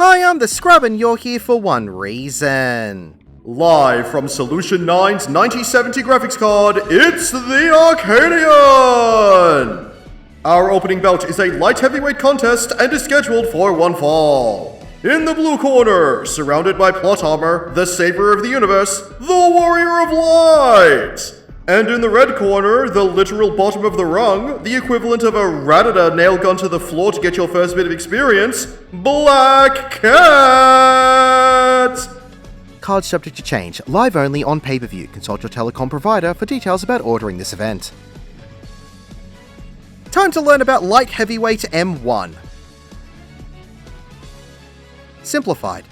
Hi, I'm the Scrub and you're here for one reason. Live from Solution 9's 9070 graphics card, it's the Arcadion! Our opening bout is a light heavyweight contest and is scheduled for one fall. In the blue corner, surrounded by plot armor, the savior of the universe, the warrior of light! And in the red corner, the literal bottom of the rung, the equivalent of a Ratata nail gun to the floor to get your first bit of experience, Black Cat! Cards subject to change, live only on pay-per-view. Consult your telecom provider for details about ordering this event. Time to learn about Light Heavyweight M1. Simplified.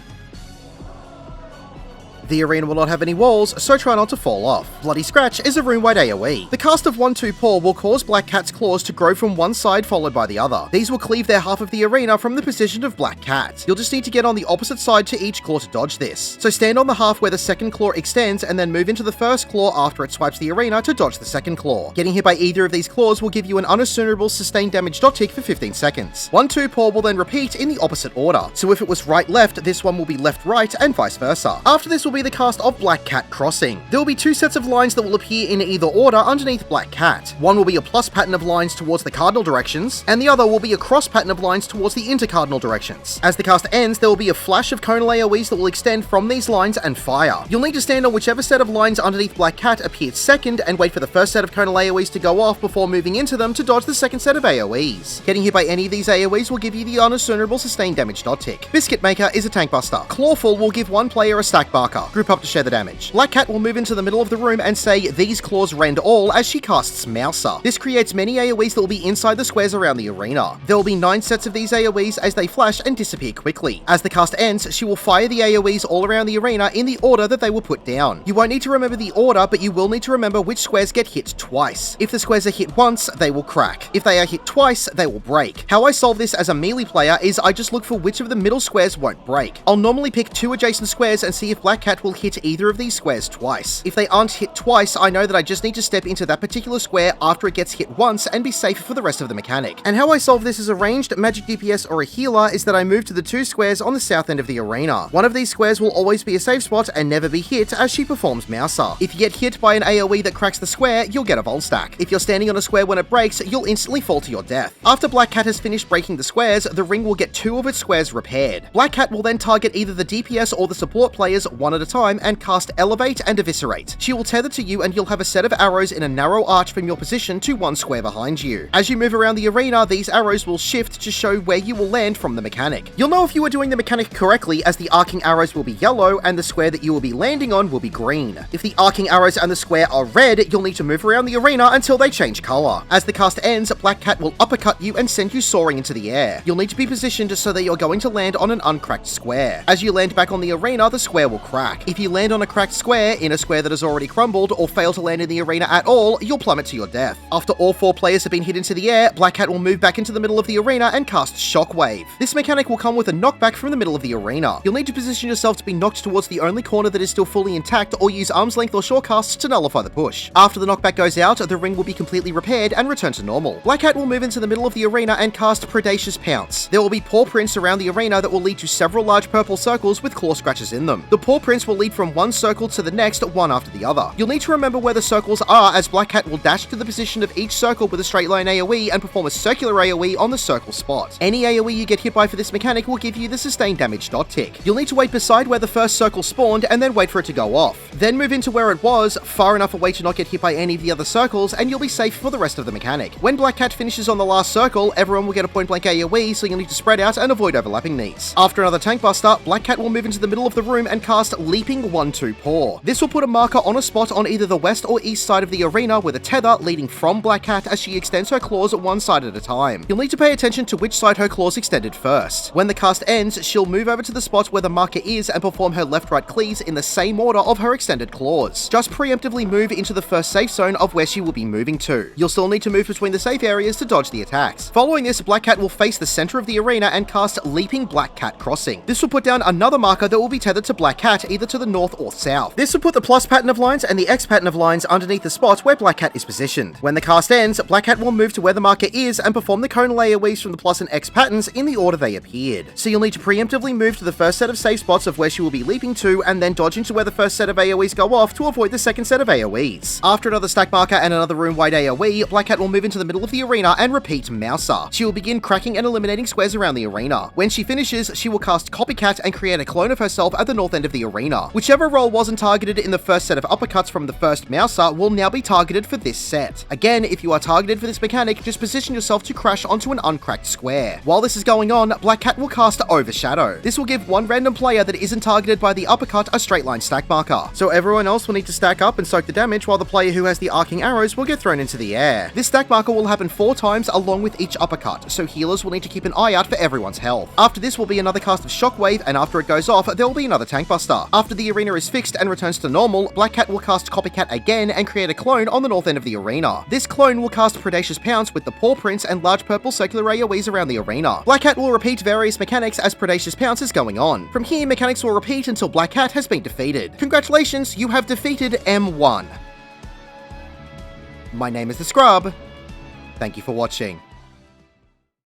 The arena will not have any walls, so try not to fall off. Bloody Scratch is a room-wide AoE. The cast of 1-2 Paw will cause Black Cat's claws to grow from one side followed by the other. These will cleave their half of the arena from the position of Black Cat. You'll just need to get on the opposite side to each claw to dodge this. So stand on the half where the second claw extends and then move into the first claw after it swipes the arena to dodge the second claw. Getting hit by either of these claws will give you an unassumable sustained damage dot tick for 15 seconds. 1-2 Paw will then repeat in the opposite order. So if it was right-left, this one will be left-right and vice versa. After this will be the cast of Black Cat Crossing. There will be two sets of lines that will appear in either order underneath Black Cat. One will be a plus pattern of lines towards the cardinal directions, and the other will be a cross pattern of lines towards the intercardinal directions. As the cast ends, there will be a flash of conal AoEs that will extend from these lines and fire. You'll need to stand on whichever set of lines underneath Black Cat appears second and wait for the first set of conal AoEs to go off before moving into them to dodge the second set of AoEs. Getting hit by any of these AoEs will give you the unassumable sustained damage dot tick. Biscuit Maker is a tank buster. Clawful will give one player a stack barker. Group up to share the damage. Black Cat will move into the middle of the room and say, "These claws rend all," as she casts Mouser. This creates many AoEs that will be inside the squares around the arena. There will be 9 sets of these AoEs as they flash and disappear quickly. As the cast ends, she will fire the AoEs all around the arena in the order that they were put down. You won't need to remember the order, but you will need to remember which squares get hit twice. If the squares are hit once, they will crack. If they are hit twice, they will break. How I solve this as a melee player is I just look for which of the middle squares won't break. I'll normally pick 2 adjacent squares and see if Black Cat will hit either of these squares twice. If they aren't hit twice, I know that I just need to step into that particular square after it gets hit once and be safe for the rest of the mechanic. And how I solve this as a ranged, magic DPS, or a healer is that I move to the 2 squares on the south end of the arena. One of these squares will always be a safe spot and never be hit as she performs Mouser. If you get hit by an AoE that cracks the square, you'll get a vol stack. If you're standing on a square when it breaks, you'll instantly fall to your death. After Black Cat has finished breaking the squares, the ring will get 2 of its squares repaired. Black Cat will then target either the DPS or the support players one at a time and cast Elevate and Eviscerate. She will tether to you and you'll have a set of arrows in a narrow arch from your position to 1 square behind you. As you move around the arena, these arrows will shift to show where you will land from the mechanic. You'll know if you are doing the mechanic correctly as the arcing arrows will be yellow and the square that you will be landing on will be green. If the arcing arrows and the square are red, you'll need to move around the arena until they change color. As the cast ends, Black Cat will uppercut you and send you soaring into the air. You'll need to be positioned so that you're going to land on an uncracked square. As you land back on the arena, the square will crack. If you land on a cracked square, in a square that has already crumbled, or fail to land in the arena at all, you'll plummet to your death. After all 4 players have been hit into the air, Black Cat will move back into the middle of the arena and cast Shockwave. This mechanic will come with a knockback from the middle of the arena. You'll need to position yourself to be knocked towards the only corner that is still fully intact, or use arm's length or shortcasts to nullify the push. After the knockback goes out, the ring will be completely repaired and return to normal. Black Cat will move into the middle of the arena and cast Predacious Pounce. There will be paw prints around the arena that will lead to several large purple circles with claw scratches in them. The paw prints will lead from one circle to the next, one after the other. You'll need to remember where the circles are as Black Cat will dash to the position of each circle with a straight line AoE and perform a circular AoE on the circle spot. Any AoE you get hit by for this mechanic will give you the sustained damage dot tick. You'll need to wait beside where the first circle spawned and then wait for it to go off. Then move into where it was, far enough away to not get hit by any of the other circles, and you'll be safe for the rest of the mechanic. When Black Cat finishes on the last circle, everyone will get a point blank AoE, so you'll need to spread out and avoid overlapping needs. After another tank buster, Black Cat will move into the middle of the room and cast Leaping 1-2 Paw. This will put a marker on a spot on either the west or east side of the arena with a tether leading from Black Cat as she extends her claws one side at a time. You'll need to pay attention to which side her claws extended first. When the cast ends, she'll move over to the spot where the marker is and perform her left-right cleaves in the same order of her extended claws. Just preemptively move into the first safe zone of where she will be moving to. You'll still need to move between the safe areas to dodge the attacks. Following this, Black Cat will face the center of the arena and cast Leaping Black Cat Crossing. This will put down another marker that will be tethered to Black Cat either either to the north or south. This will put the plus pattern of lines and the X pattern of lines underneath the spot where Black Cat is positioned. When the cast ends, Black Cat will move to where the marker is and perform the cone AoEs from the plus and X patterns in the order they appeared. So you'll need to preemptively move to the first set of safe spots of where she will be leaping to, and then dodge into where the first set of AoEs go off to avoid the second set of AoEs. After another stack marker and another room-wide AoE, Black Cat will move into the middle of the arena and repeat Mouser. She will begin cracking and eliminating squares around the arena. When she finishes, she will cast Copycat and create a clone of herself at the north end of the arena. Whichever role wasn't targeted in the first set of uppercuts from the first Mouser will now be targeted for this set. Again, if you are targeted for this mechanic, just position yourself to crash onto an uncracked square. While this is going on, Black Cat will cast Overshadow. This will give one random player that isn't targeted by the uppercut a straight line stack marker. So everyone else will need to stack up and soak the damage, while the player who has the arcing arrows will get thrown into the air. This stack marker will happen 4 times along with each uppercut, so healers will need to keep an eye out for everyone's health. After this will be another cast of Shockwave, and after it goes off, there will be another Tank Buster. After the arena is fixed and returns to normal, Black Cat will cast Copycat again and create a clone on the north end of the arena. This clone will cast Predacious Pounce with the Paw Prints and large purple circular AoEs around the arena. Black Cat will repeat various mechanics as Predacious Pounce is going on. From here, mechanics will repeat until Black Cat has been defeated. Congratulations, you have defeated M1. My name is The Scrub. Thank you for watching.